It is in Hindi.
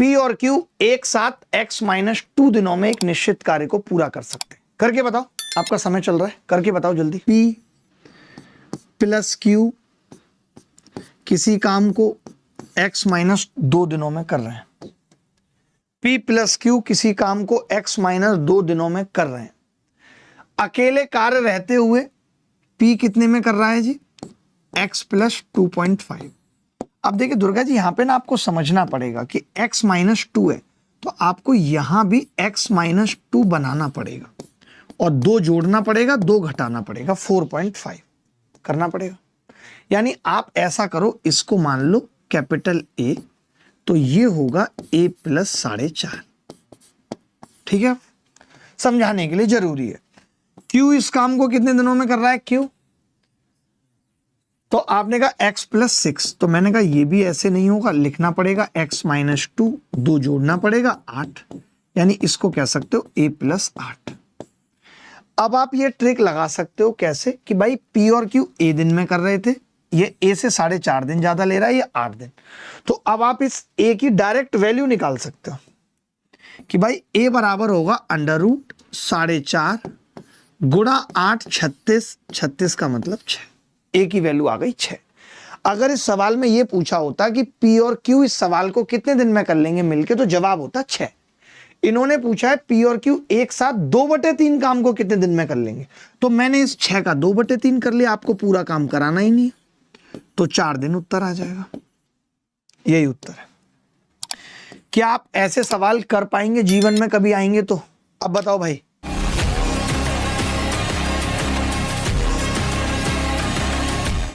पी और क्यू एक साथ x-2 दिनों में एक निश्चित कार्य को पूरा कर सकते हैं। करके बताओ, आपका समय चल रहा है, करके बताओ जल्दी। P प्लस Q किसी काम को x-2 दिनों में कर रहे हैं। P प्लस Q किसी काम को x-2 दिनों में कर रहे हैं। अकेले कार्य रहते हुए P कितने में कर रहा है जी? x plus 2.5। अब देखिए दुर्गा जी, यहां पे ना आपको समझना पड़ेगा कि x-2 है तो आपको यहां भी x-2 बनाना पड़ेगा और 2 जोड़ना पड़ेगा, 2 घटाना पड़ेगा, 4.5 करना पड़ेगा। यानी आप ऐसा करो, इसको मान लो कैपिटल A, तो ये होगा A प्लस 4.5। ठीक है, समझाने के लिए जरूरी है। Q इस काम को कितने दिनों में कर रहा है? Q तो आपने कहा x प्लस 6, तो मैंने कहा ये भी ऐसे नहीं होगा, लिखना पड़ेगा x-2, 2 जोड़ना पड़ेगा 8, यानी इसको कह सकते हो A प्लस 8। अब आप ये ट्रिक लगा सकते हो कैसे कि भाई P और Q A दिन में कर रहे थे, ये A से 4.5 दिन ज्यादा ले रहा है, ये 8 दिन। तो अब आप इस A की डायरेक्ट वैल्यू निकाल सकते हो कि भाई A बराबर होगा अंडर रूट 4.5 गुणा 8, 36, 36 का मतलब 6। A की वैल्यू आ गई 6। अगर इस सवाल में यह पूछा होता कि P और Q इस सवाल को कितने दिन में कर लेंगे मिलके, तो जवाब होता 6। इन्होंने पूछा है P और Q एक साथ 2/3 काम को कितने दिन में कर लेंगे, तो मैंने इस 6 का 2/3 कर लिया। आपको पूरा काम कराना ही नहीं, तो 4 दिन उत्तर आ जाएगा। यही उत्तर है। क्या आप ऐसे सवाल कर पाएंगे जीवन में? कभी आएंगे तो अब बताओ भाई।